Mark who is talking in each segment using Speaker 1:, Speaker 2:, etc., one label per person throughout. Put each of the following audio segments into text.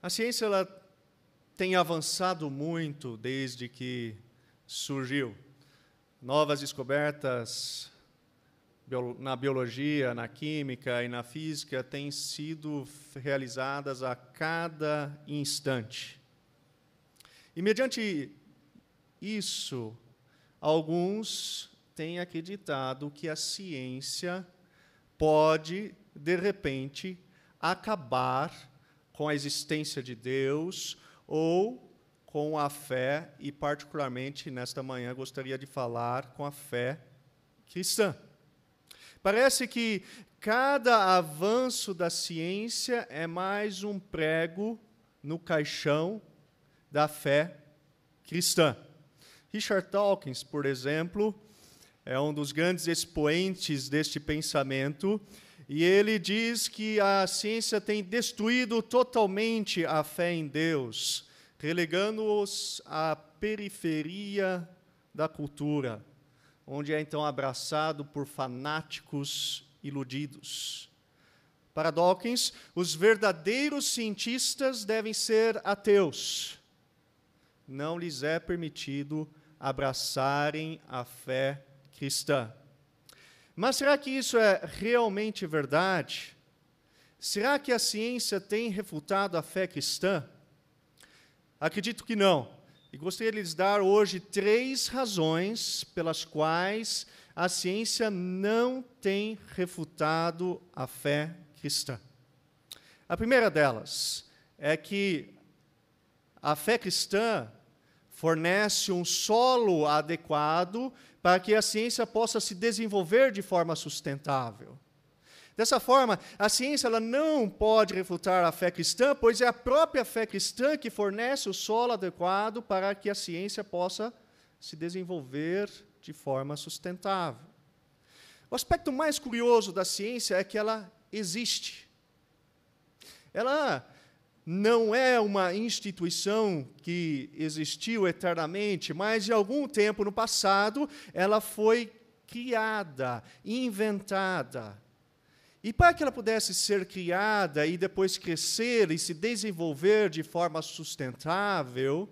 Speaker 1: A ciência ela tem avançado muito desde que surgiu. Novas descobertas na biologia, na química e na física têm sido realizadas a cada instante. E, mediante isso, alguns têm acreditado que a ciência pode, de repente, acabar com a existência de Deus ou com a fé, e particularmente nesta manhã gostaria de falar com a fé cristã. Parece que cada avanço da ciência é mais um prego no caixão da fé cristã. Richard Dawkins, por exemplo, é um dos grandes expoentes deste pensamento, e ele diz que a ciência tem destruído totalmente a fé em Deus, relegando-os à periferia da cultura, onde é então abraçado por fanáticos iludidos. Para Dawkins, os verdadeiros cientistas devem ser ateus. Não lhes é permitido abraçarem a fé cristã. Mas será que isso é realmente verdade? Será que a ciência tem refutado a fé cristã? Acredito que não. E gostaria de lhes dar hoje 3 razões pelas quais a ciência não tem refutado a fé cristã. A primeira delas é que a fé cristã fornece um solo adequado para que a ciência possa se desenvolver de forma sustentável. Dessa forma, a ciência ela não pode refutar a fé cristã, pois é a própria fé cristã que fornece o solo adequado para que a ciência possa se desenvolver de forma sustentável. O aspecto mais curioso da ciência é que ela existe. Ela não é uma instituição que existiu eternamente, mas de algum tempo no passado ela foi criada, inventada. E para que ela pudesse ser criada e depois crescer e se desenvolver de forma sustentável,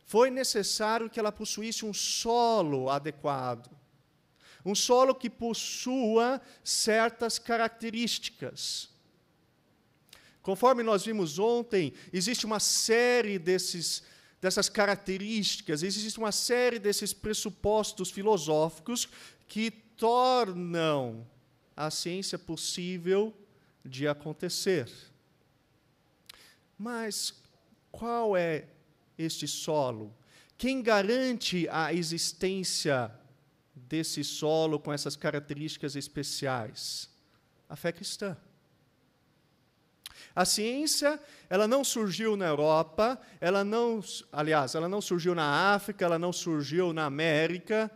Speaker 1: foi necessário que ela possuísse um solo adequado. Um solo que possua certas características. Conforme nós vimos ontem, existe uma série dessas características, existe uma série desses pressupostos filosóficos que tornam a ciência possível de acontecer. Mas qual é este solo? Quem garante a existência desse solo com essas características especiais? A fé cristã. A ciência, ela não surgiu na Europa, ela não surgiu na África, ela não surgiu na América,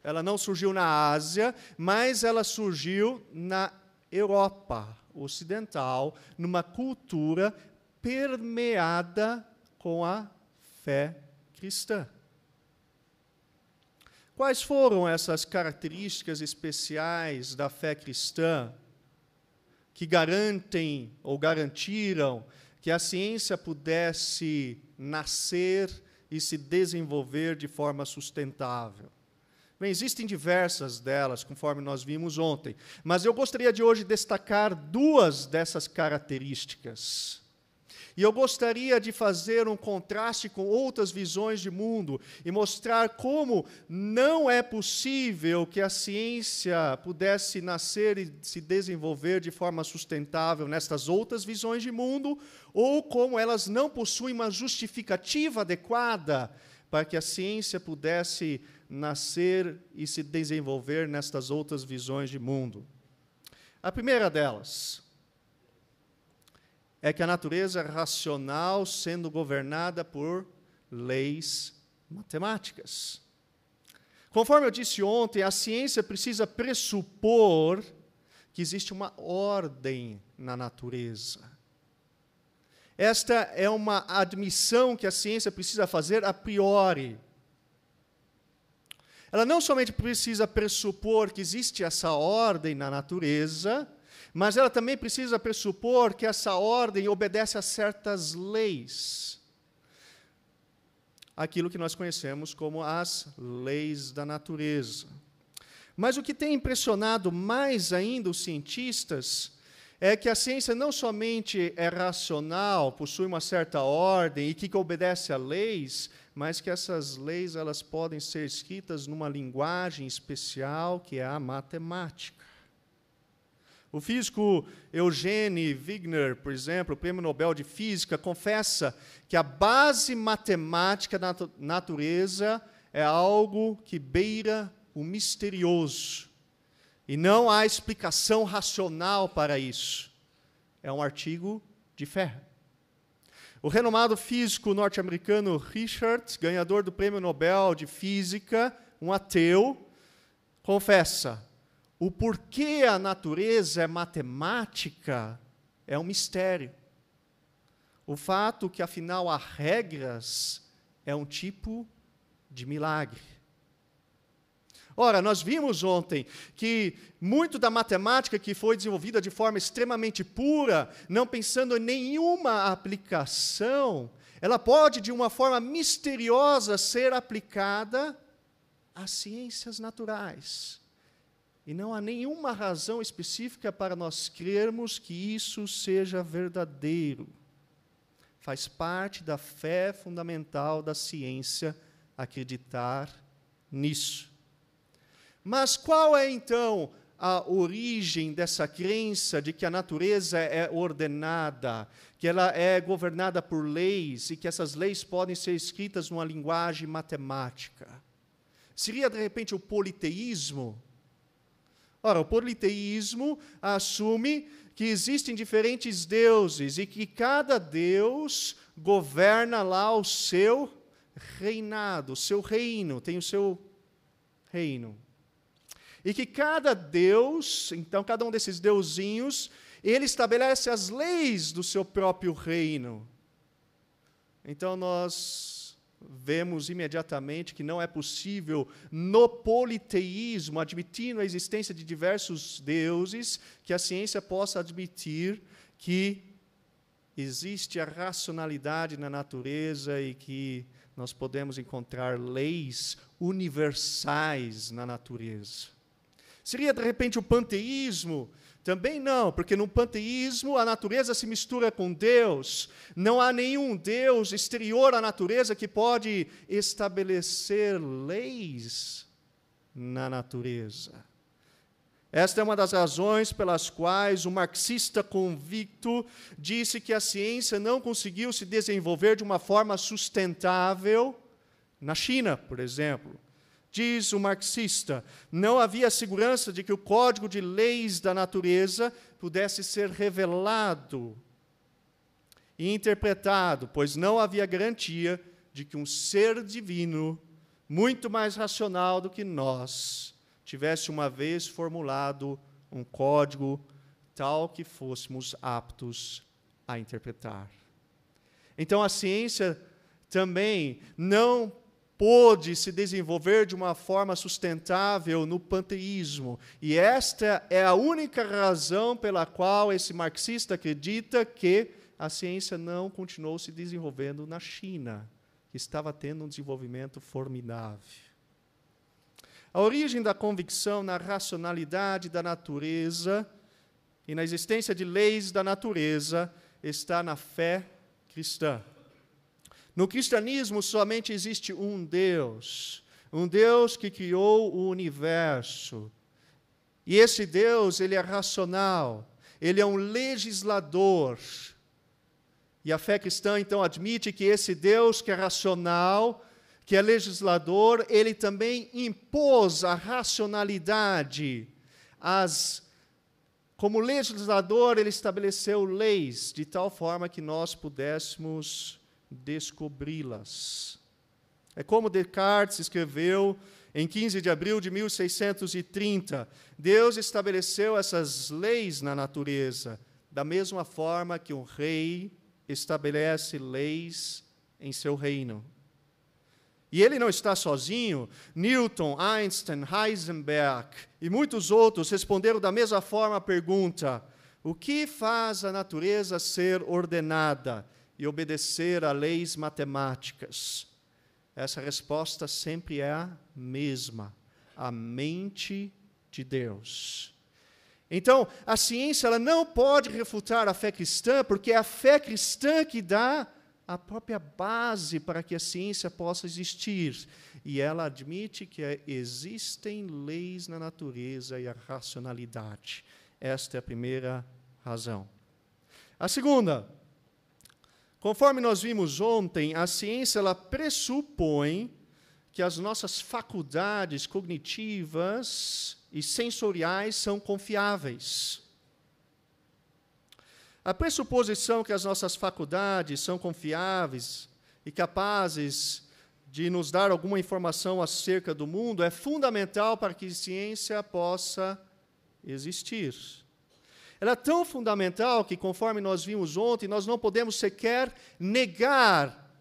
Speaker 1: ela não surgiu na Ásia, mas ela surgiu na Europa ocidental, numa cultura permeada com a fé cristã. Quais foram essas características especiais da fé cristã que garantem ou garantiram que a ciência pudesse nascer e se desenvolver de forma sustentável? Bem, existem diversas delas, conforme nós vimos ontem, mas eu gostaria de hoje destacar 2 dessas características. E eu gostaria de fazer um contraste com outras visões de mundo e mostrar como não é possível que a ciência pudesse nascer e se desenvolver de forma sustentável nestas outras visões de mundo, ou como elas não possuem uma justificativa adequada para que a ciência pudesse nascer e se desenvolver nestas outras visões de mundo. A primeira delas é que a natureza é racional, sendo governada por leis matemáticas. Conforme eu disse ontem, a ciência precisa pressupor que existe uma ordem na natureza. Esta é uma admissão que a ciência precisa fazer a priori. Ela não somente precisa pressupor que existe essa ordem na natureza, mas ela também precisa pressupor que essa ordem obedece a certas leis. Aquilo que nós conhecemos como as leis da natureza. Mas o que tem impressionado mais ainda os cientistas é que a ciência não somente é racional, possui uma certa ordem e que obedece a leis, mas que essas leis elas podem ser escritas numa linguagem especial, que é a matemática. O físico Eugene Wigner, por exemplo, o Prêmio Nobel de Física, confessa que a base matemática da natureza é algo que beira o misterioso. E não há explicação racional para isso. É um artigo de fé. O renomado físico norte-americano Richard, ganhador do Prêmio Nobel de Física, um ateu, confessa: o porquê a natureza é matemática é um mistério. O fato que, afinal, há regras é um tipo de milagre. Ora, nós vimos ontem que muito da matemática que foi desenvolvida de forma extremamente pura, não pensando em nenhuma aplicação, ela pode, de uma forma misteriosa, ser aplicada às ciências naturais. E não há nenhuma razão específica para nós crermos que isso seja verdadeiro. Faz parte da fé fundamental da ciência acreditar nisso. Mas qual é, então, a origem dessa crença de que a natureza é ordenada, que ela é governada por leis e que essas leis podem ser escritas numa linguagem matemática? Seria, de repente, o politeísmo? Ora, o politeísmo assume que existem diferentes deuses e que cada deus governa lá o seu reinado, o seu reino, tem o seu reino. E que cada deus, então cada um desses deusinhos, ele estabelece as leis do seu próprio reino. Então nós vemos imediatamente que não é possível, no politeísmo, admitindo a existência de diversos deuses, que a ciência possa admitir que existe a racionalidade na natureza e que nós podemos encontrar leis universais na natureza. Seria, de repente, o panteísmo? Também não, porque no panteísmo a natureza se mistura com Deus. Não há nenhum Deus exterior à natureza que pode estabelecer leis na natureza. Esta é uma das razões pelas quais o marxista convicto disse que a ciência não conseguiu se desenvolver de uma forma sustentável na China, por exemplo. Diz o marxista, não havia segurança de que o código de leis da natureza pudesse ser revelado e interpretado, pois não havia garantia de que um ser divino, muito mais racional do que nós, tivesse uma vez formulado um código tal que fôssemos aptos a interpretar. Então, a ciência também não pôde se desenvolver de uma forma sustentável no panteísmo. E esta é a única razão pela qual esse marxista acredita que a ciência não continuou se desenvolvendo na China, que estava tendo um desenvolvimento formidável. A origem da convicção na racionalidade da natureza e na existência de leis da natureza está na fé cristã. No cristianismo somente existe um Deus que criou o universo. E esse Deus, ele é racional, ele é um legislador. E a fé cristã, então, admite que esse Deus que é racional, que é legislador, ele também impôs a racionalidade. Como legislador, ele estabeleceu leis de tal forma que nós pudéssemos descobri-las. É como Descartes escreveu em 15 de abril de 1630. Deus estabeleceu essas leis na natureza, da mesma forma que um rei estabelece leis em seu reino. E ele não está sozinho. Newton, Einstein, Heisenberg e muitos outros responderam da mesma forma a pergunta: O que faz a natureza ser ordenada e obedecer a leis matemáticas? Essa resposta sempre é a mesma: a mente de Deus. Então, a ciência ela não pode refutar a fé cristã, porque é a fé cristã que dá a própria base para que a ciência possa existir. E ela admite que existem leis na natureza e a racionalidade. Esta é a primeira razão. A segunda, conforme nós vimos ontem, a ciência ela pressupõe que as nossas faculdades cognitivas e sensoriais são confiáveis. A pressuposição que as nossas faculdades são confiáveis e capazes de nos dar alguma informação acerca do mundo é fundamental para que a ciência possa existir. Ela é tão fundamental que, conforme nós vimos ontem, nós não podemos sequer negar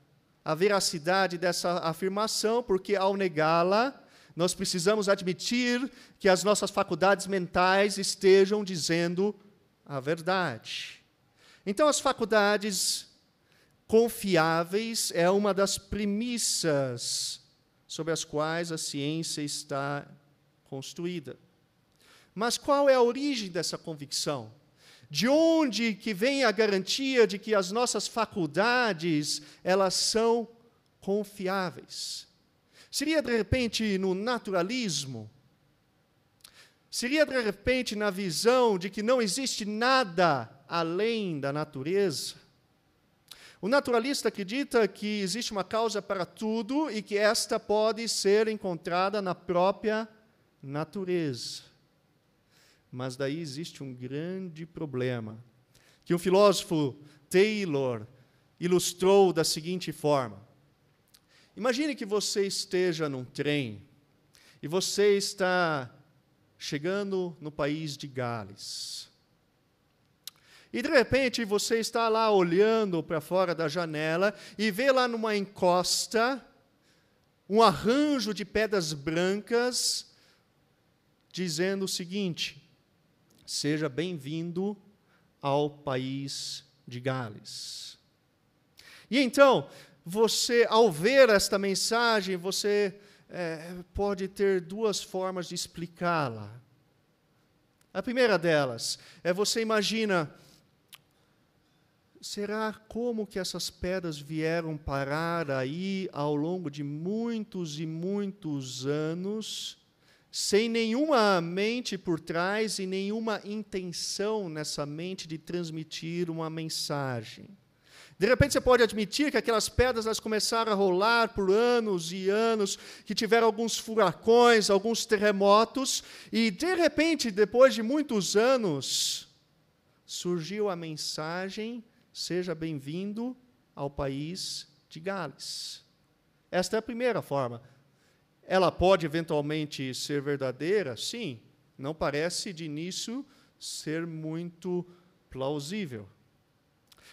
Speaker 1: a veracidade dessa afirmação, porque, ao negá-la, nós precisamos admitir que as nossas faculdades mentais estejam dizendo a verdade. Então, as faculdades confiáveis é uma das premissas sobre as quais a ciência está construída. Mas qual é a origem dessa convicção? De onde que vem a garantia de que as nossas faculdades, elas são confiáveis? Seria, de repente, no naturalismo? Seria, de repente, na visão de que não existe nada além da natureza? O naturalista acredita que existe uma causa para tudo e que esta pode ser encontrada na própria natureza. Mas daí existe um grande problema, que o filósofo Taylor ilustrou da seguinte forma. Imagine que você esteja num trem e você está chegando no país de Gales. E, de repente, você está lá olhando para fora da janela e vê lá numa encosta um arranjo de pedras brancas dizendo o seguinte: seja bem-vindo ao país de Gales. E então, você, ao ver esta mensagem, você pode ter duas formas de explicá-la. A primeira delas é você imagina, será como que essas pedras vieram parar aí ao longo de muitos e muitos anos, sem nenhuma mente por trás e nenhuma intenção nessa mente de transmitir uma mensagem? De repente você pode admitir que aquelas pedras elas começaram a rolar por anos e anos, que tiveram alguns furacões, alguns terremotos, e de repente, depois de muitos anos, surgiu a mensagem: seja bem-vindo ao país de Gales. Esta é a primeira forma. Ela pode eventualmente ser verdadeira? Sim. Não parece de início ser muito plausível.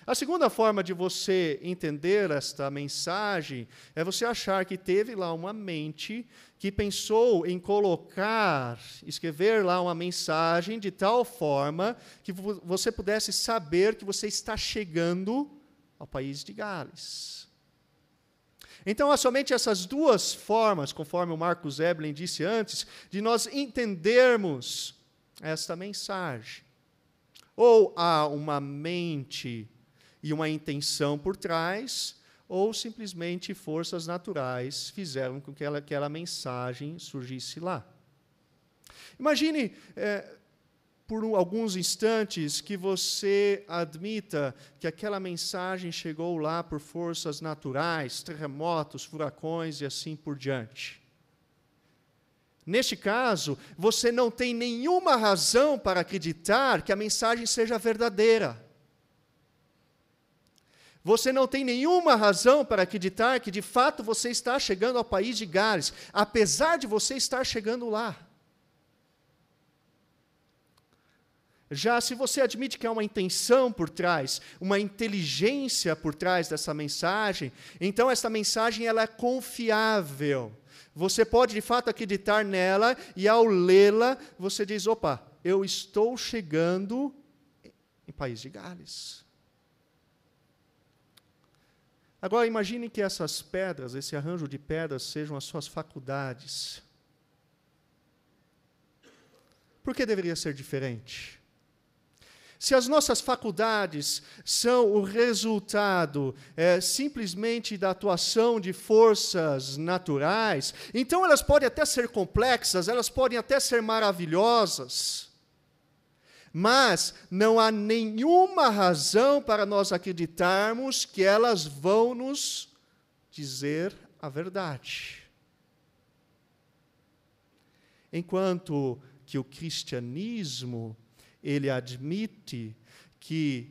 Speaker 1: A segunda forma de você entender esta mensagem é você achar que teve lá uma mente que pensou em escrever lá uma mensagem de tal forma que você pudesse saber que você está chegando ao país de Gales. Então, há somente essas duas formas, conforme o Marcus Eblin disse antes, de nós entendermos esta mensagem. Ou há uma mente e uma intenção por trás, ou simplesmente forças naturais fizeram com que aquela mensagem surgisse lá. Imagine, por alguns instantes, que você admita que aquela mensagem chegou lá por forças naturais, terremotos, furacões e assim por diante. Neste caso, você não tem nenhuma razão para acreditar que a mensagem seja verdadeira. Você não tem nenhuma razão para acreditar que, de fato, você está chegando ao país de Gales, apesar de você estar chegando lá. Já se você admite que há uma intenção por trás, uma inteligência por trás dessa mensagem, então essa mensagem ela é confiável. Você pode, de fato, acreditar nela e, ao lê-la, você diz, opa, eu estou chegando país de Gales. Agora, imagine que essas pedras, esse arranjo de pedras, sejam as suas faculdades. Por que deveria ser diferente? Se as nossas faculdades são o resultado simplesmente da atuação de forças naturais, então elas podem até ser complexas, elas podem até ser maravilhosas, mas não há nenhuma razão para nós acreditarmos que elas vão nos dizer a verdade. Enquanto que o cristianismo, ele admite que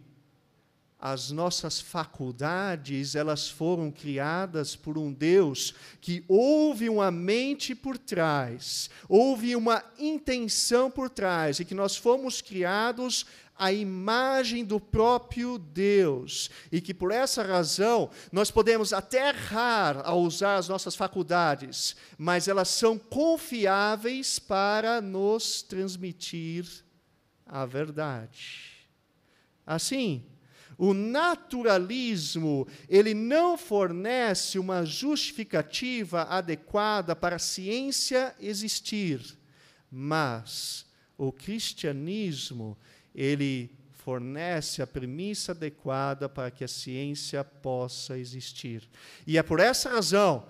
Speaker 1: as nossas faculdades, elas foram criadas por um Deus que houve uma mente por trás, houve uma intenção por trás, e que nós fomos criados à imagem do próprio Deus, e que por essa razão nós podemos até errar ao usar as nossas faculdades, mas elas são confiáveis para nos transmitir a verdade. Assim, o naturalismo, ele não fornece uma justificativa adequada para a ciência existir, mas o cristianismo, ele fornece a premissa adequada para que a ciência possa existir. E é por essa razão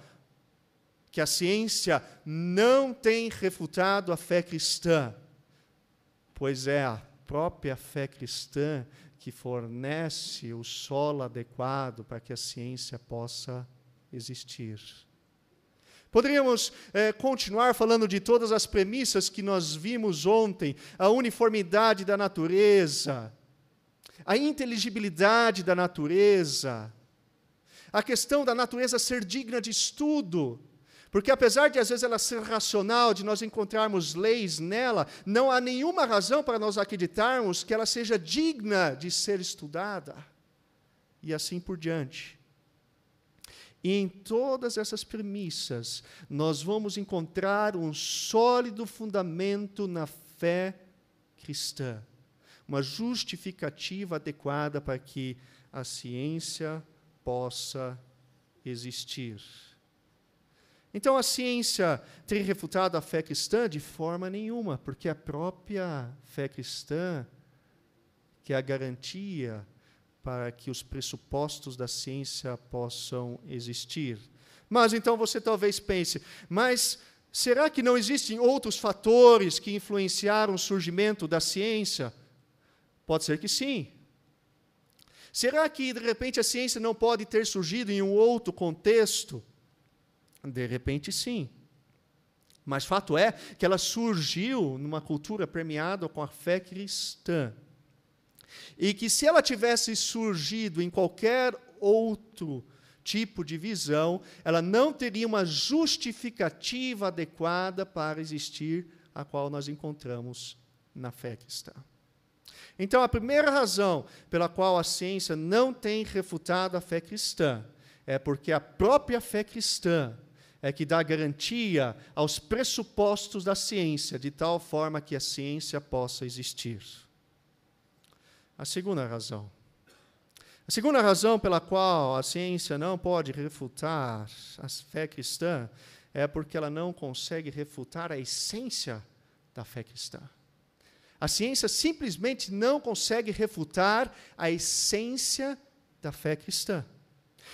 Speaker 1: que a ciência não tem refutado a fé cristã, pois é a própria fé cristã que fornece o solo adequado para que a ciência possa existir. Poderíamos continuar falando de todas as premissas que nós vimos ontem, a uniformidade da natureza, a inteligibilidade da natureza, a questão da natureza ser digna de estudo, porque apesar de às vezes ela ser racional, de nós encontrarmos leis nela, não há nenhuma razão para nós acreditarmos que ela seja digna de ser estudada, e assim por diante. E em todas essas premissas, nós vamos encontrar um sólido fundamento na fé cristã, uma justificativa adequada para que a ciência possa existir. Então, a ciência tem refutado a fé cristã? De forma nenhuma, porque a própria fé cristã, que é a garantia para que os pressupostos da ciência possam existir. Mas, então, você talvez pense, mas será que não existem outros fatores que influenciaram o surgimento da ciência? Pode ser que sim. Será que, de repente, a ciência não pode ter surgido em um outro contexto? De repente, sim. Mas fato é que ela surgiu numa cultura permeada com a fé cristã. E que se ela tivesse surgido em qualquer outro tipo de visão, ela não teria uma justificativa adequada para existir, a qual nós encontramos na fé cristã. Então, a primeira razão pela qual a ciência não tem refutado a fé cristã é porque a própria fé cristã é que dá garantia aos pressupostos da ciência, de tal forma que a ciência possa existir. A segunda razão. A segunda razão pela qual a ciência não pode refutar a fé cristã é porque ela não consegue refutar a essência da fé cristã. A ciência simplesmente não consegue refutar a essência da fé cristã.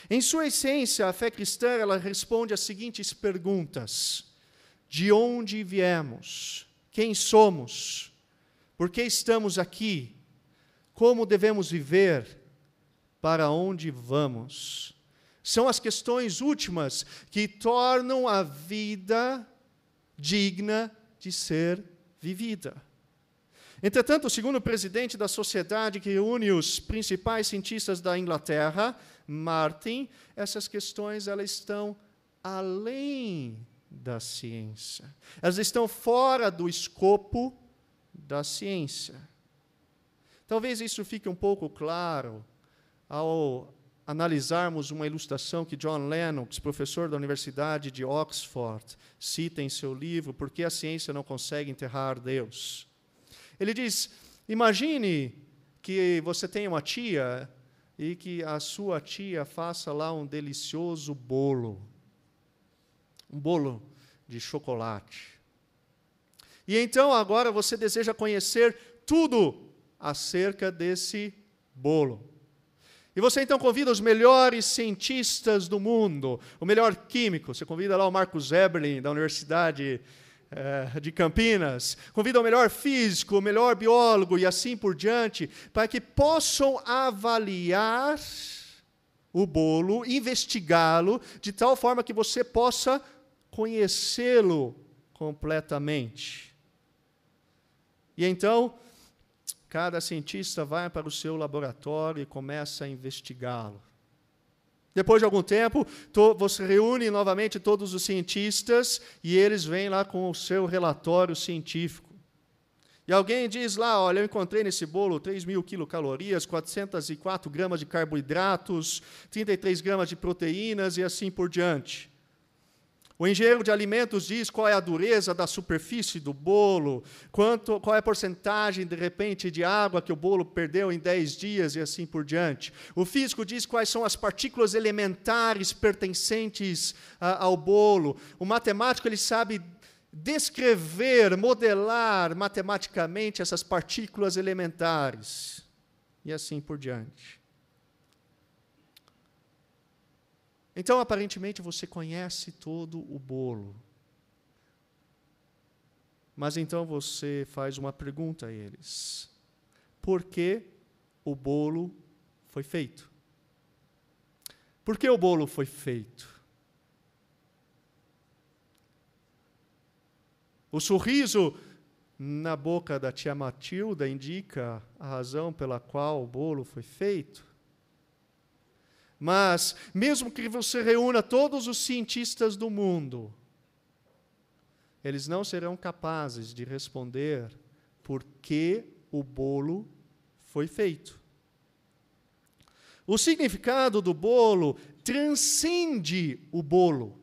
Speaker 1: Em sua essência, a fé cristã, ela responde às seguintes perguntas: de onde viemos? Quem somos? Por que estamos aqui? Como devemos viver? Para onde vamos? São as questões últimas que tornam a vida digna de ser vivida. Entretanto, segundo o presidente da sociedade que reúne os principais cientistas da Inglaterra, Martin, essas questões elas estão além da ciência. Elas estão fora do escopo da ciência. Talvez isso fique um pouco claro ao analisarmos uma ilustração que John Lennox, professor da Universidade de Oxford, cita em seu livro Por que a ciência não consegue enterrar Deus? Ele diz, imagine que você tenha uma tia e que a sua tia faça lá um delicioso bolo. Um bolo de chocolate. E então agora você deseja conhecer tudo acerca desse bolo. E você então convida os melhores cientistas do mundo, o melhor químico, você convida lá o Marcus Eberlin, da Universidade de Campinas, convida o melhor físico, o melhor biólogo e assim por diante, para que possam avaliar o bolo, investigá-lo, de tal forma que você possa conhecê-lo completamente. E então, cada cientista vai para o seu laboratório e começa a investigá-lo. Depois de algum tempo, você reúne novamente todos os cientistas e eles vêm lá com o seu relatório científico. E alguém diz lá, olha, eu encontrei nesse bolo 3.000 quilocalorias, 404 gramas de carboidratos, 33 gramas de proteínas e assim por diante. O engenheiro de alimentos diz qual é a dureza da superfície do bolo, qual é a porcentagem, de repente, de água que o bolo perdeu em 10 dias e assim por diante. O físico diz quais são as partículas elementares pertencentes ao bolo. O matemático ele sabe descrever, modelar matematicamente essas partículas elementares e assim por diante. Então, aparentemente, você conhece todo o bolo. Mas então você faz uma pergunta a eles. Por que o bolo foi feito? Por que o bolo foi feito? O sorriso na boca da tia Matilda indica a razão pela qual o bolo foi feito. Mas, mesmo que você reúna todos os cientistas do mundo, eles não serão capazes de responder por que o bolo foi feito. O significado do bolo transcende o bolo.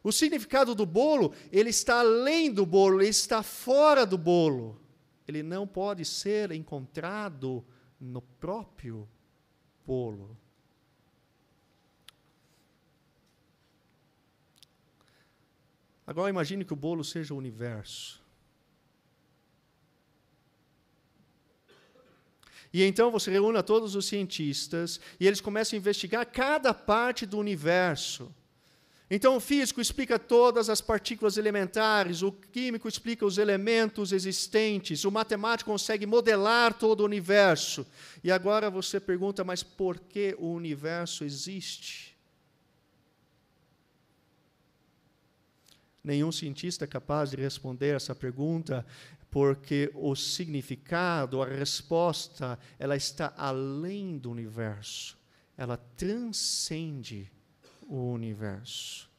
Speaker 1: O significado do bolo, ele está além do bolo, ele está fora do bolo. Ele não pode ser encontrado no próprio bolo. Agora imagine que o bolo seja o universo. E então você reúne todos os cientistas e eles começam a investigar cada parte do universo. Então o físico explica todas as partículas elementares, o químico explica os elementos existentes, o matemático consegue modelar todo o universo. E agora você pergunta, mas por que o universo existe? Nenhum cientista é capaz de responder essa pergunta, porque o significado, a resposta, ela está além do universo. Ela transcende o universo.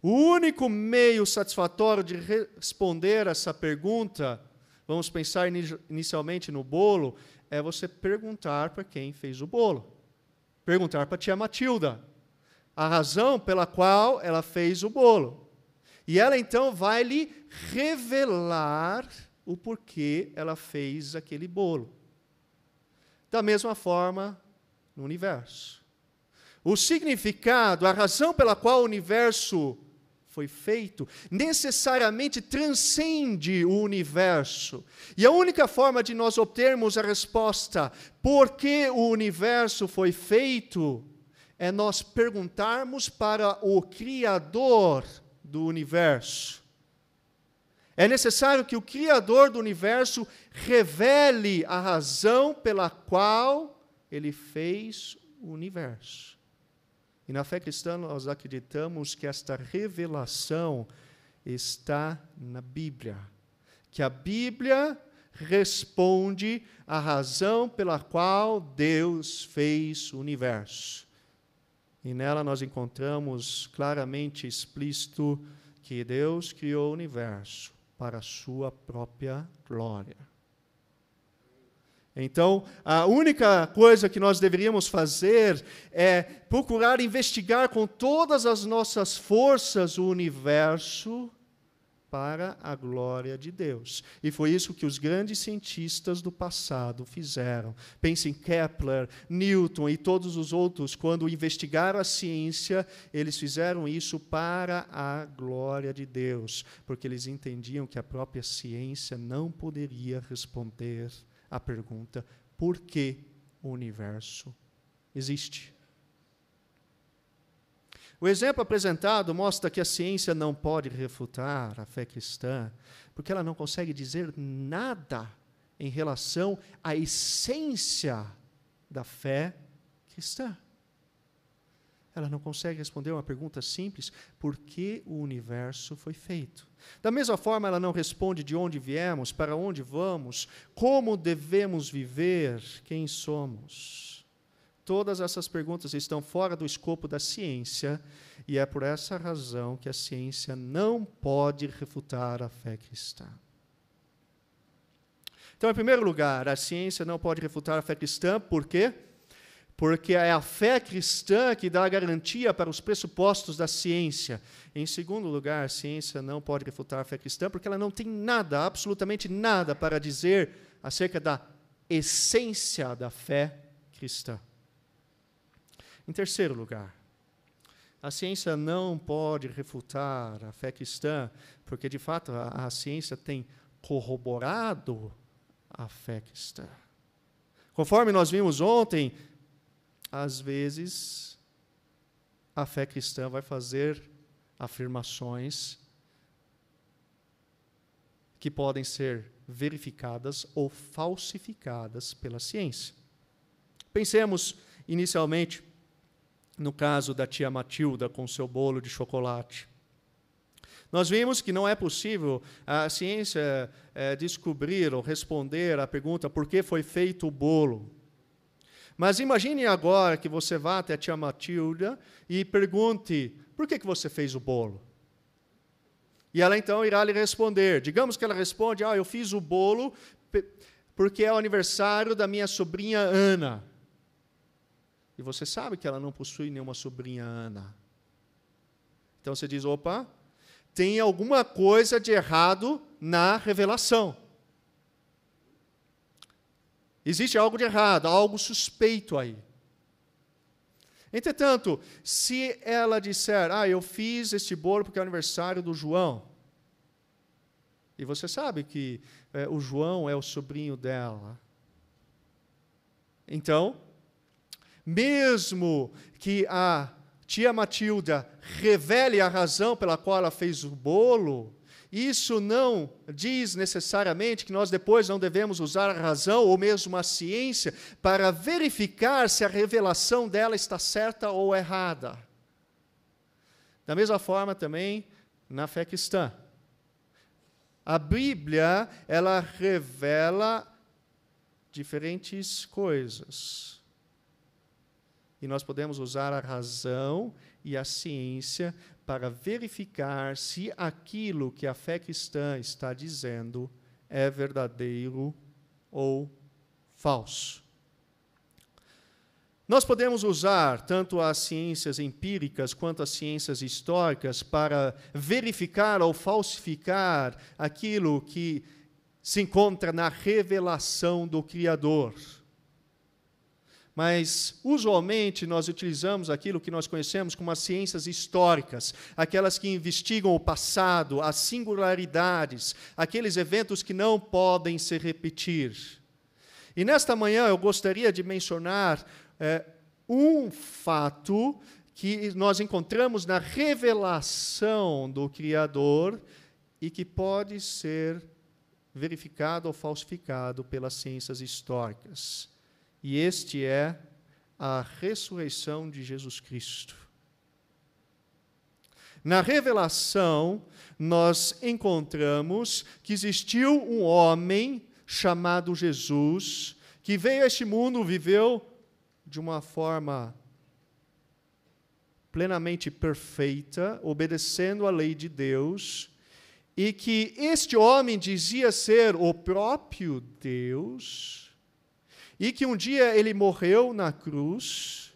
Speaker 1: O único meio satisfatório de responder essa pergunta, vamos pensar inicialmente no bolo, é você perguntar para quem fez o bolo. Perguntar para a tia Matilda a razão pela qual ela fez o bolo. E ela então vai lhe revelar o porquê ela fez aquele bolo. Da mesma forma, no universo. O significado, a razão pela qual o universo foi feito, necessariamente transcende o universo. E a única forma de nós obtermos a resposta por que o universo foi feito é nós perguntarmos para o Criador do universo. É necessário que o Criador do universo revele a razão pela qual ele fez o universo. E na fé cristã nós acreditamos que esta revelação está na Bíblia. Que a Bíblia responde à razão pela qual Deus fez o universo. E nela nós encontramos claramente explícito que Deus criou o universo para a sua própria glória. Então, a única coisa que nós deveríamos fazer é procurar investigar com todas as nossas forças o universo para a glória de Deus. E foi isso que os grandes cientistas do passado fizeram. Pense em Kepler, Newton e todos os outros, quando investigaram a ciência, eles fizeram isso para a glória de Deus, porque eles entendiam que a própria ciência não poderia responder à pergunta: por que o universo existe? O exemplo apresentado mostra que a ciência não pode refutar a fé cristã, porque ela não consegue dizer nada em relação à essência da fé cristã. Ela não consegue responder uma pergunta simples: por que o universo foi feito? Da mesma forma, ela não responde de onde viemos, para onde vamos, como devemos viver, quem somos. Todas essas perguntas estão fora do escopo da ciência, e é por essa razão que a ciência não pode refutar a fé cristã. Então, em primeiro lugar, a ciência não pode refutar a fé cristã, por quê? Porque é a fé cristã que dá a garantia para os pressupostos da ciência. Em segundo lugar, a ciência não pode refutar a fé cristã, porque ela não tem nada, absolutamente nada, para dizer acerca da essência da fé cristã. Em terceiro lugar, a ciência não pode refutar a fé cristã, porque, de fato, a ciência tem corroborado a fé cristã. Conforme nós vimos ontem, às vezes, a fé cristã vai fazer afirmações que podem ser verificadas ou falsificadas pela ciência. Pensemos, inicialmente, no caso da tia Matilda com seu bolo de chocolate. Nós vimos que não é possível a ciência descobrir ou responder à pergunta por que foi feito o bolo. Mas imagine agora que você vá até a tia Matilda e pergunte: por que você fez o bolo? E ela então irá lhe responder. Digamos que ela responde: eu fiz o bolo porque é o aniversário da minha sobrinha Ana. E você sabe que ela não possui nenhuma sobrinha Ana. Então você diz: opa, tem alguma coisa de errado na revelação. Existe algo de errado, algo suspeito aí. Entretanto, se ela disser: eu fiz este bolo porque é o aniversário do João, e você sabe que o João é o sobrinho dela, então, mesmo que a tia Matilda revele a razão pela qual ela fez o bolo, isso não diz necessariamente que nós depois não devemos usar a razão ou mesmo a ciência para verificar se a revelação dela está certa ou errada. Da mesma forma também na fé cristã. A Bíblia, ela revela diferentes coisas. E nós podemos usar a razão e a ciência para verificar se aquilo que a fé cristã está dizendo é verdadeiro ou falso. Nós podemos usar tanto as ciências empíricas quanto as ciências históricas para verificar ou falsificar aquilo que se encontra na revelação do Criador. Mas, usualmente, nós utilizamos aquilo que nós conhecemos como as ciências históricas, aquelas que investigam o passado, as singularidades, aqueles eventos que não podem se repetir. E nesta manhã eu gostaria de mencionar um fato que nós encontramos na revelação do Criador e que pode ser verificado ou falsificado pelas ciências históricas. E este é a ressurreição de Jesus Cristo. Na revelação, nós encontramos que existiu um homem chamado Jesus, que veio a este mundo, viveu de uma forma plenamente perfeita, obedecendo à lei de Deus, e que este homem dizia ser o próprio Deus, e que um dia ele morreu na cruz,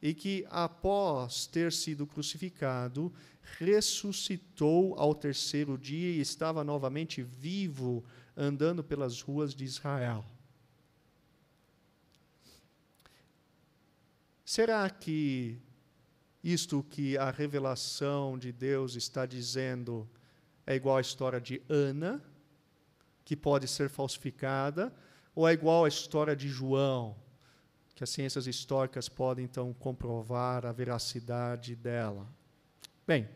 Speaker 1: e que, após ter sido crucificado, ressuscitou ao terceiro dia e estava novamente vivo, andando pelas ruas de Israel. Será que isto que a revelação de Deus está dizendo é igual à história de Ana, que pode ser falsificada, ou é igual à história de João, que as ciências históricas podem, então, comprovar a veracidade dela? Bem,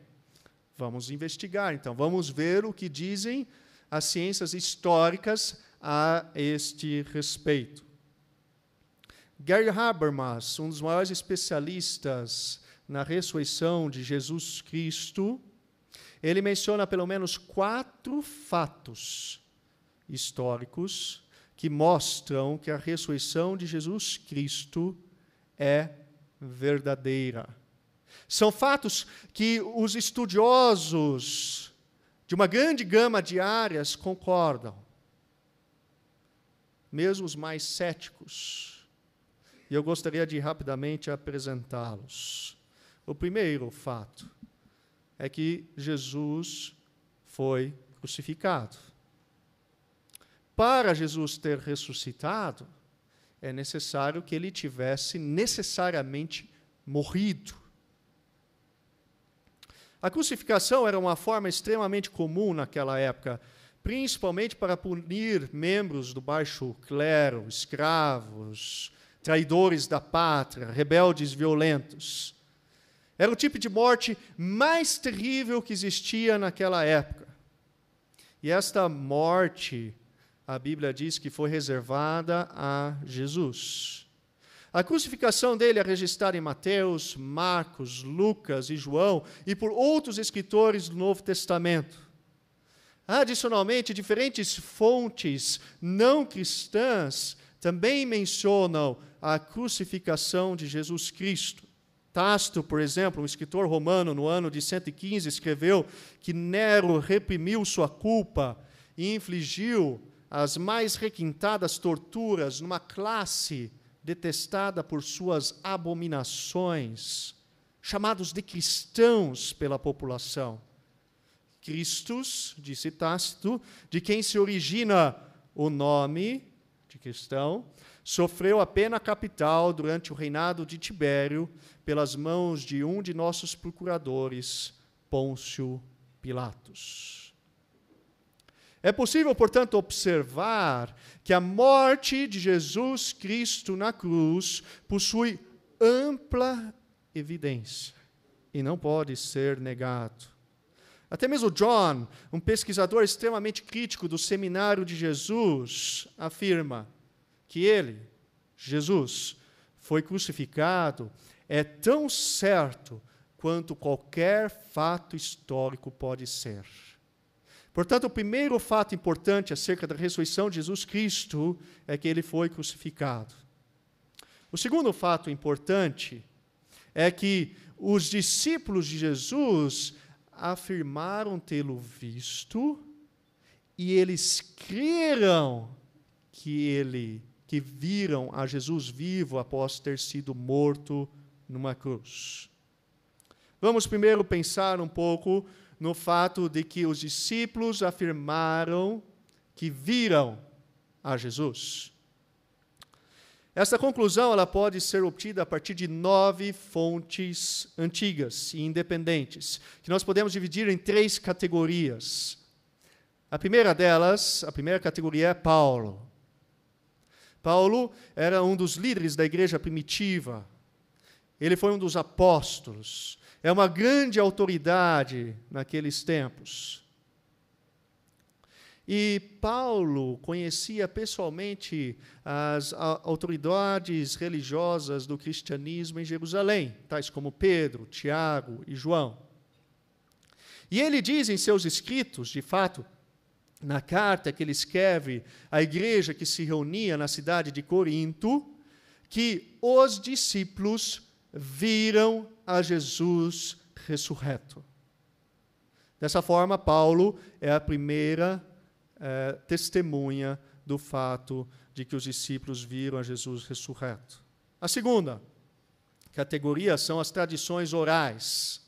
Speaker 1: vamos investigar, então. Vamos ver o que dizem as ciências históricas a este respeito. Gary Habermas, um dos maiores especialistas na ressurreição de Jesus Cristo, ele menciona pelo menos 4 fatos históricos que mostram que a ressurreição de Jesus Cristo é verdadeira. São fatos que os estudiosos de uma grande gama de áreas concordam, mesmo os mais céticos. E eu gostaria de rapidamente apresentá-los. O primeiro fato é que Jesus foi crucificado. Para Jesus ter ressuscitado, é necessário que ele tivesse necessariamente morrido. A crucificação era uma forma extremamente comum naquela época, principalmente para punir membros do baixo clero, escravos, traidores da pátria, rebeldes violentos. Era o tipo de morte mais terrível que existia naquela época. E esta morte, a Bíblia diz que foi reservada a Jesus. A crucificação dele é registrada em Mateus, Marcos, Lucas e João e por outros escritores do Novo Testamento. Adicionalmente, diferentes fontes não cristãs também mencionam a crucificação de Jesus Cristo. Tácito, por exemplo, um escritor romano, no ano de 115, escreveu que Nero reprimiu sua culpa e infligiu as mais requintadas torturas numa classe detestada por suas abominações, chamados de cristãos pela população. Cristos, disse Tácito, de quem se origina o nome de cristão, sofreu a pena capital durante o reinado de Tibério pelas mãos de um de nossos procuradores, Pôncio Pilatos. É possível, portanto, observar que a morte de Jesus Cristo na cruz possui ampla evidência e não pode ser negado. Até mesmo John, um pesquisador extremamente crítico do Seminário de Jesus, afirma que ele, Jesus, foi crucificado é tão certo quanto qualquer fato histórico pode ser. Portanto, o primeiro fato importante acerca da ressurreição de Jesus Cristo é que ele foi crucificado. O segundo fato importante é que os discípulos de Jesus afirmaram tê-lo visto e eles creram que viram a Jesus vivo após ter sido morto numa cruz. Vamos primeiro pensar um pouco no fato de que os discípulos afirmaram que viram a Jesus. Essa conclusão ela pode ser obtida a partir de 9 fontes antigas e independentes, que nós podemos dividir em 3 categorias. A primeira delas, a primeira categoria é Paulo. Paulo era um dos líderes da igreja primitiva. Ele foi um dos apóstolos. É uma grande autoridade naqueles tempos. E Paulo conhecia pessoalmente as autoridades religiosas do cristianismo em Jerusalém, tais como Pedro, Tiago e João. E ele diz em seus escritos, de fato, na carta que ele escreve à igreja que se reunia na cidade de Corinto, que os discípulos viram a Jesus ressurreto. Dessa forma, Paulo é a primeira testemunha do fato de que os discípulos viram a Jesus ressurreto. A segunda categoria são as tradições orais.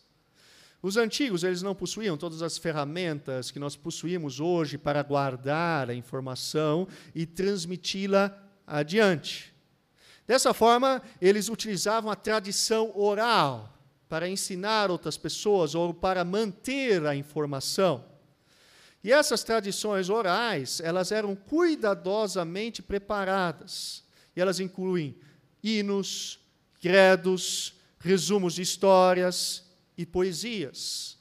Speaker 1: Os antigos, eles não possuíam todas as ferramentas que nós possuímos hoje para guardar a informação e transmiti-la adiante. Dessa forma, eles utilizavam a tradição oral para ensinar outras pessoas ou para manter a informação. E essas tradições orais, elas eram cuidadosamente preparadas. E elas incluem hinos, credos, resumos de histórias e poesias.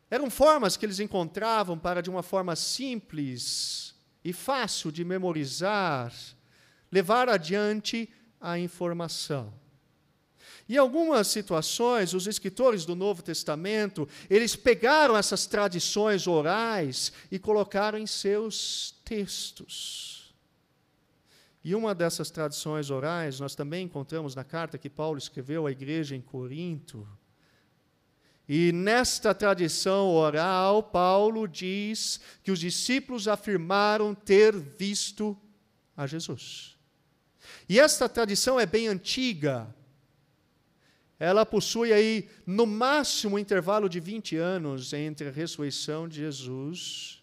Speaker 1: Eram formas que eles encontravam para, de uma forma simples e fácil de memorizar, levar adiante a informação. Em algumas situações, os escritores do Novo Testamento, eles pegaram essas tradições orais e colocaram em seus textos. E uma dessas tradições orais, nós também encontramos na carta que Paulo escreveu à igreja em Corinto. E nesta tradição oral, Paulo diz que os discípulos afirmaram ter visto a Jesus. E esta tradição é bem antiga. Ela possui aí, no máximo, um intervalo de 20 anos entre a ressurreição de Jesus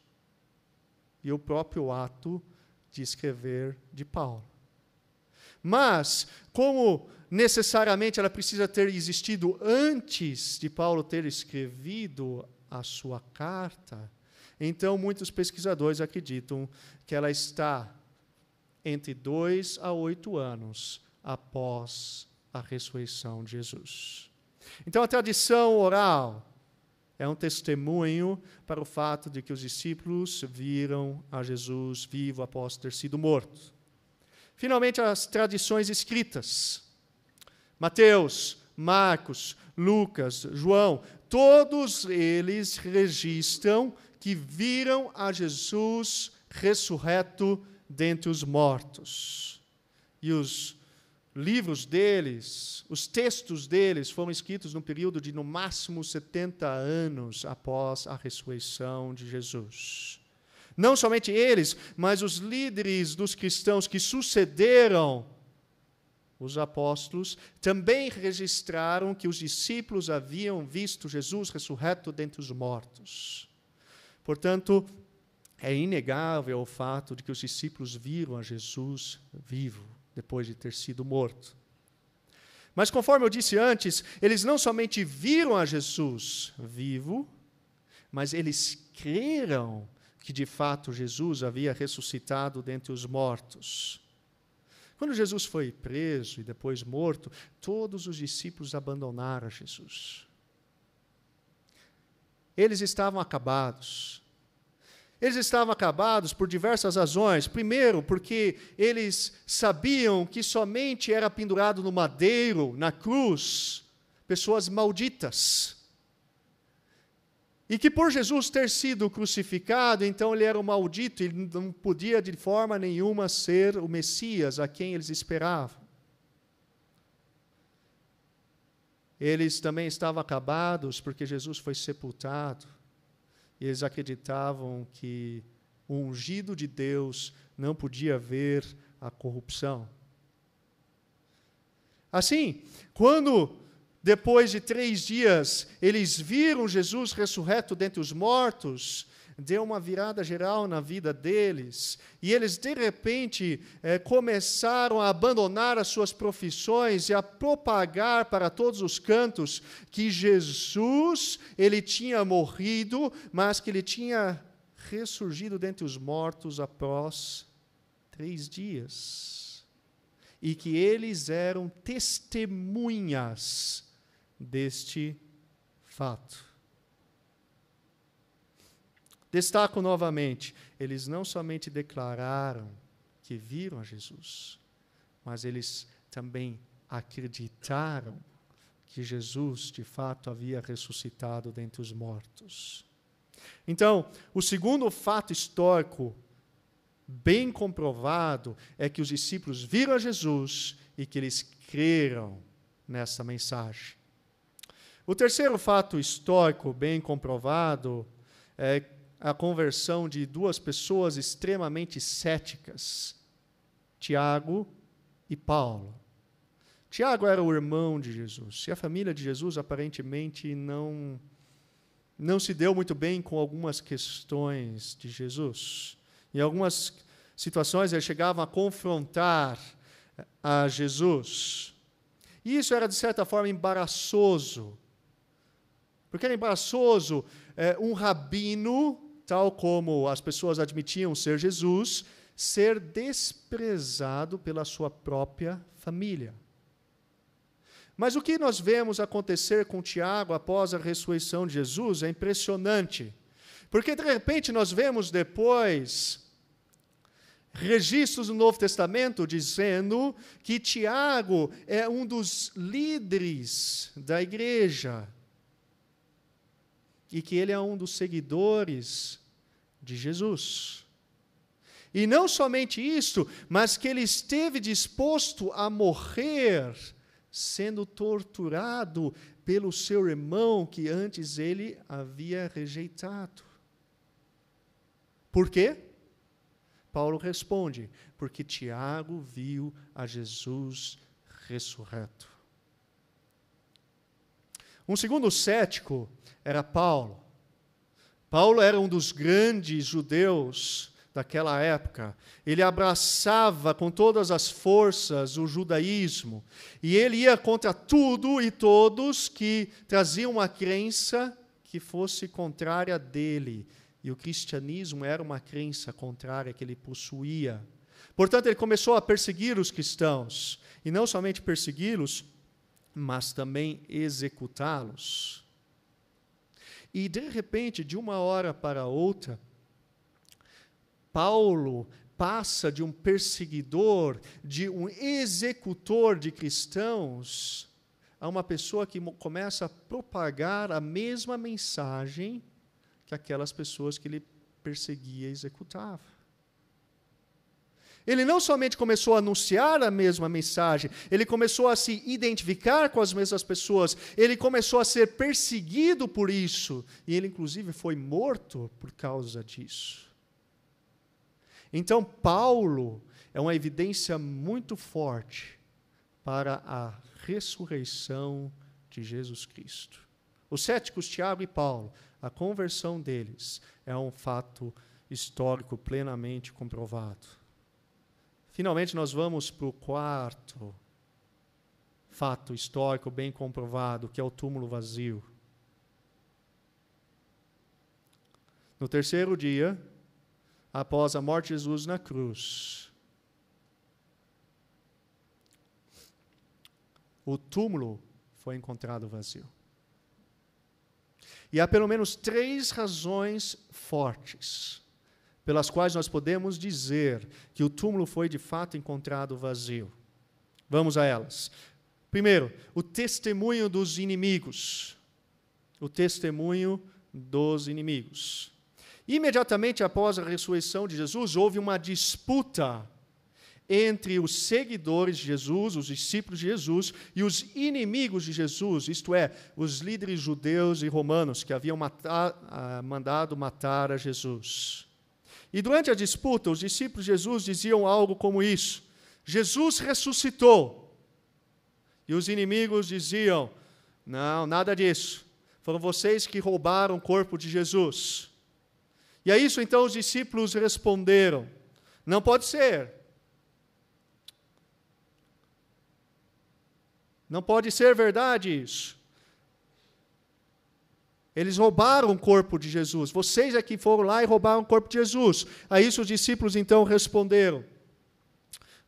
Speaker 1: e o próprio ato de escrever de Paulo. Mas, como necessariamente ela precisa ter existido antes de Paulo ter escrevido a sua carta, então muitos pesquisadores acreditam que ela está entre 2 a 8 anos após a ressurreição de Jesus. Então, a tradição oral é um testemunho para o fato de que os discípulos viram a Jesus vivo após ter sido morto. Finalmente, as tradições escritas. Mateus, Marcos, Lucas, João, todos eles registram que viram a Jesus ressurreto dentre os mortos. E os livros deles, os textos deles foram escritos num período de, no máximo, 70 anos após a ressurreição de Jesus. Não somente eles, mas os líderes dos cristãos que sucederam os apóstolos também registraram que os discípulos haviam visto Jesus ressurreto dentre os mortos. Portanto, é inegável o fato de que os discípulos viram a Jesus vivo, depois de ter sido morto. Mas, conforme eu disse antes, eles não somente viram a Jesus vivo, mas eles creram que, de fato, Jesus havia ressuscitado dentre os mortos. Quando Jesus foi preso e depois morto, todos os discípulos abandonaram Jesus. Eles estavam acabados. Eles estavam acabados por diversas razões. Primeiro, porque eles sabiam que somente era pendurado no madeiro, na cruz, pessoas malditas. E que por Jesus ter sido crucificado, então ele era um maldito, ele não podia de forma nenhuma ser o Messias a quem eles esperavam. Eles também estavam acabados porque Jesus foi sepultado. E eles acreditavam que o ungido de Deus não podia ver a corrupção. Assim, quando, depois de 3 dias, eles viram Jesus ressurreto dentre os mortos, deu uma virada geral na vida deles, e eles, de repente, começaram a abandonar as suas profissões e a propagar para todos os cantos que Jesus, ele tinha morrido, mas que ele tinha ressurgido dentre os mortos após 3 dias. E que eles eram testemunhas deste fato. Destaco novamente, eles não somente declararam que viram a Jesus, mas eles também acreditaram que Jesus, de fato, havia ressuscitado dentre os mortos. Então, o segundo fato histórico bem comprovado é que os discípulos viram a Jesus e que eles creram nessa mensagem. O terceiro fato histórico bem comprovado é a conversão de 2 pessoas extremamente céticas, Tiago e Paulo. Tiago era o irmão de Jesus, e a família de Jesus aparentemente não se deu muito bem com algumas questões de Jesus. Em algumas situações, eles chegavam a confrontar a Jesus. E isso era, de certa forma, embaraçoso. Porque era embaraçoso um rabino, tal como as pessoas admitiam ser Jesus, ser desprezado pela sua própria família. Mas o que nós vemos acontecer com Tiago após a ressurreição de Jesus é impressionante. Porque, de repente, nós vemos depois registros no Novo Testamento dizendo que Tiago é um dos líderes da igreja e que ele é um dos seguidores de Jesus. E não somente isso, mas que ele esteve disposto a morrer sendo torturado pelo seu irmão que antes ele havia rejeitado. Por quê? Paulo responde, porque Tiago viu a Jesus ressurreto. Um segundo cético era Paulo. Paulo era um dos grandes judeus daquela época. Ele abraçava com todas as forças o judaísmo. E ele ia contra tudo e todos que traziam uma crença que fosse contrária dele. E o cristianismo era uma crença contrária que ele possuía. Portanto, ele começou a perseguir os cristãos. E não somente persegui-los, mas também executá-los. E, de repente, de uma hora para outra, Paulo passa de um perseguidor, de um executor de cristãos, a uma pessoa que começa a propagar a mesma mensagem que aquelas pessoas que ele perseguia e executava. Ele não somente começou a anunciar a mesma mensagem, ele começou a se identificar com as mesmas pessoas, ele começou a ser perseguido por isso, e ele inclusive foi morto por causa disso. Então, Paulo é uma evidência muito forte para a ressurreição de Jesus Cristo. Os céticos, Tiago e Paulo, a conversão deles é um fato histórico plenamente comprovado. Finalmente, nós vamos para o quarto fato histórico bem comprovado, que é o túmulo vazio. No terceiro dia, após a morte de Jesus na cruz, o túmulo foi encontrado vazio. E há pelo menos 3 razões fortes pelas quais nós podemos dizer que o túmulo foi de fato encontrado vazio. Vamos a elas. Primeiro, o testemunho dos inimigos. O testemunho dos inimigos. Imediatamente após a ressurreição de Jesus, houve uma disputa entre os seguidores de Jesus, os discípulos de Jesus, e os inimigos de Jesus, isto é, os líderes judeus e romanos que haviam mandado matar a Jesus. E durante a disputa, os discípulos de Jesus diziam algo como isso: Jesus ressuscitou. E os inimigos diziam: não, nada disso. Foram vocês que roubaram o corpo de Jesus. E a isso, então, os discípulos responderam: não pode ser. Não pode ser verdade isso. Eles roubaram o corpo de Jesus. Vocês é que foram lá e roubaram o corpo de Jesus. A isso os discípulos, então, responderam: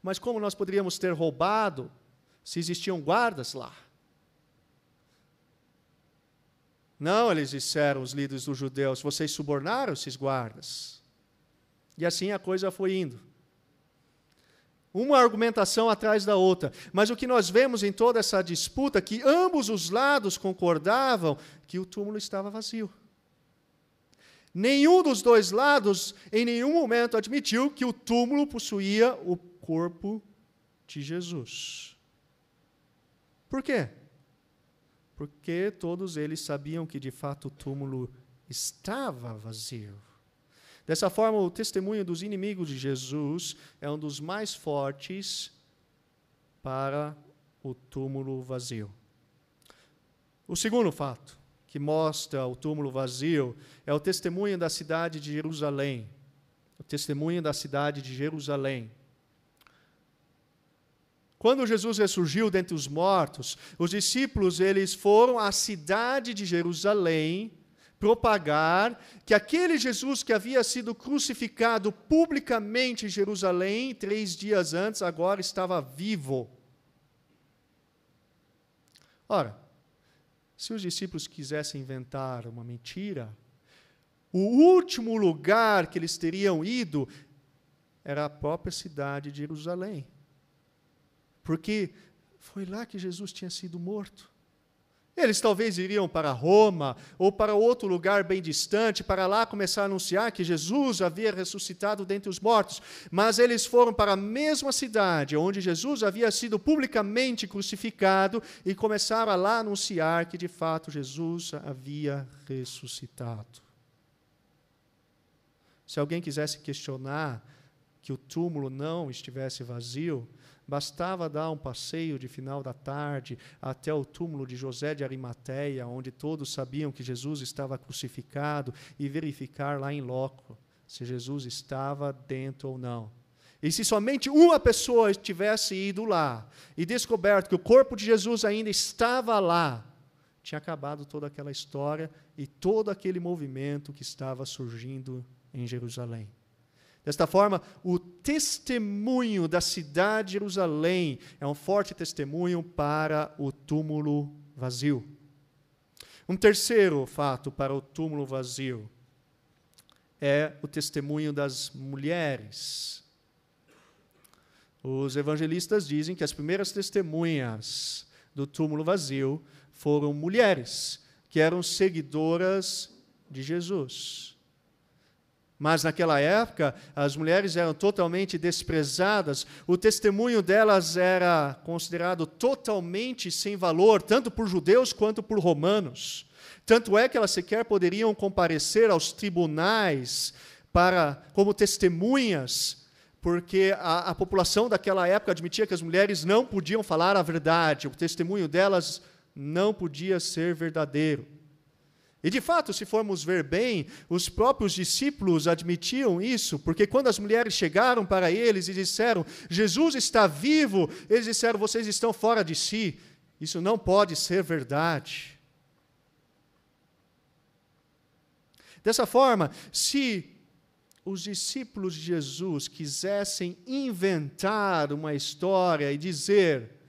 Speaker 1: mas como nós poderíamos ter roubado se existiam guardas lá? Não, eles disseram, os líderes dos judeus, vocês subornaram esses guardas. E assim a coisa foi indo. Uma argumentação atrás da outra. Mas o que nós vemos em toda essa disputa, que ambos os lados concordavam que o túmulo estava vazio. Nenhum dos dois lados, em nenhum momento, admitiu que o túmulo possuía o corpo de Jesus. Por quê? Porque todos eles sabiam que, de fato, o túmulo estava vazio. Dessa forma, o testemunho dos inimigos de Jesus é um dos mais fortes para o túmulo vazio. O segundo fato que mostra o túmulo vazio é o testemunho da cidade de Jerusalém. O testemunho da cidade de Jerusalém. Quando Jesus ressurgiu dentre os mortos, os discípulos eles foram à cidade de Jerusalém propagar que aquele Jesus que havia sido crucificado publicamente em Jerusalém 3 dias antes, agora estava vivo. Ora, se os discípulos quisessem inventar uma mentira, o último lugar que eles teriam ido era a própria cidade de Jerusalém. Porque foi lá que Jesus tinha sido morto. Eles talvez iriam para Roma ou para outro lugar bem distante, para lá começar a anunciar que Jesus havia ressuscitado dentre os mortos. Mas eles foram para a mesma cidade onde Jesus havia sido publicamente crucificado e começaram a lá anunciar que de fato Jesus havia ressuscitado. Se alguém quisesse questionar que o túmulo não estivesse vazio, bastava dar um passeio de final da tarde até o túmulo de José de Arimateia, onde todos sabiam que Jesus estava crucificado, e verificar lá em loco se Jesus estava dentro ou não. E se somente uma pessoa tivesse ido lá e descoberto que o corpo de Jesus ainda estava lá, tinha acabado toda aquela história e todo aquele movimento que estava surgindo em Jerusalém. Desta forma, o testemunho da cidade de Jerusalém é um forte testemunho para o túmulo vazio. Um terceiro fato para o túmulo vazio é o testemunho das mulheres. Os evangelistas dizem que as primeiras testemunhas do túmulo vazio foram mulheres, que eram seguidoras de Jesus. Mas naquela época, as mulheres eram totalmente desprezadas, o testemunho delas era considerado totalmente sem valor, tanto por judeus quanto por romanos. Tanto é que elas sequer poderiam comparecer aos tribunais como testemunhas, porque a população daquela época admitia que as mulheres não podiam falar a verdade, o testemunho delas não podia ser verdadeiro. E, de fato, se formos ver bem, os próprios discípulos admitiam isso, porque quando as mulheres chegaram para eles e disseram, Jesus está vivo, eles disseram, vocês estão fora de si, isso não pode ser verdade. Dessa forma, se os discípulos de Jesus quisessem inventar uma história e dizer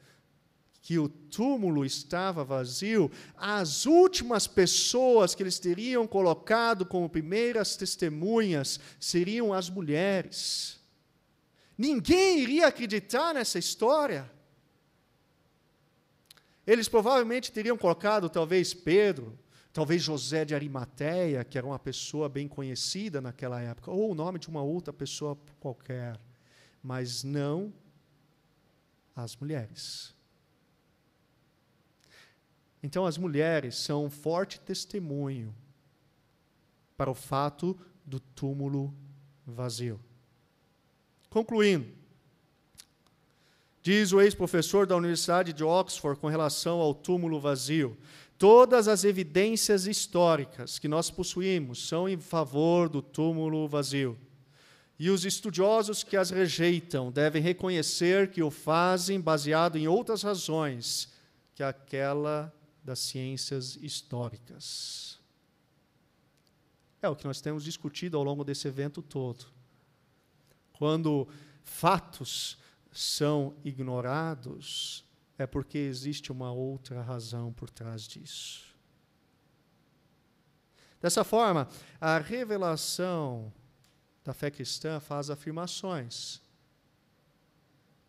Speaker 1: que o túmulo estava vazio, as últimas pessoas que eles teriam colocado como primeiras testemunhas seriam as mulheres. Ninguém iria acreditar nessa história. Eles provavelmente teriam colocado talvez Pedro, talvez José de Arimateia, que era uma pessoa bem conhecida naquela época, ou o nome de uma outra pessoa qualquer, mas não as mulheres. Então, as mulheres são um forte testemunho para o fato do túmulo vazio. Concluindo, diz o ex-professor da Universidade de Oxford com relação ao túmulo vazio, todas as evidências históricas que nós possuímos são em favor do túmulo vazio. E os estudiosos que as rejeitam devem reconhecer que o fazem baseado em outras razões que aquela das ciências históricas. É o que nós temos discutido ao longo desse evento todo. Quando fatos são ignorados, é porque existe uma outra razão por trás disso. Dessa forma, a revelação da fé cristã faz afirmações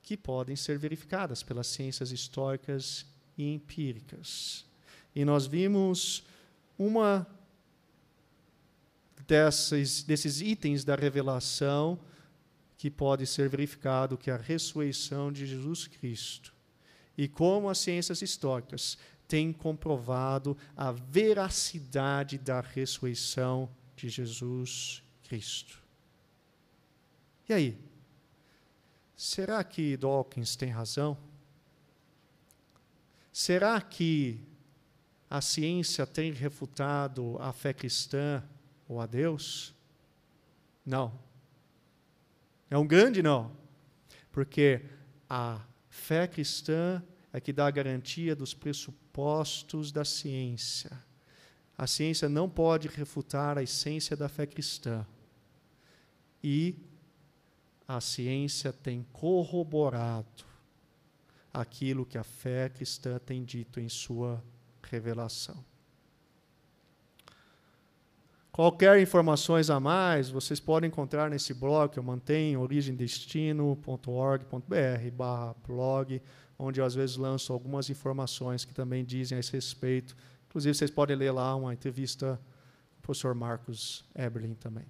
Speaker 1: que podem ser verificadas pelas ciências históricas e empíricas. E nós vimos uma desses itens da revelação que pode ser verificado, que é a ressurreição de Jesus Cristo. E como as ciências históricas têm comprovado a veracidade da ressurreição de Jesus Cristo. E aí? Será que Dawkins tem razão? Será que a ciência tem refutado a fé cristã ou a Deus? Não. É um grande não. Porque a fé cristã é que dá a garantia dos pressupostos da ciência. A ciência não pode refutar a essência da fé cristã. E a ciência tem corroborado aquilo que a fé cristã tem dito em sua revelação. Qualquer informações a mais, vocês podem encontrar nesse blog que eu mantenho, origemdestino.org.br/blog, onde eu às vezes lanço algumas informações que também dizem a esse respeito. Inclusive, vocês podem ler lá uma entrevista com o professor Marcos Eberlin também.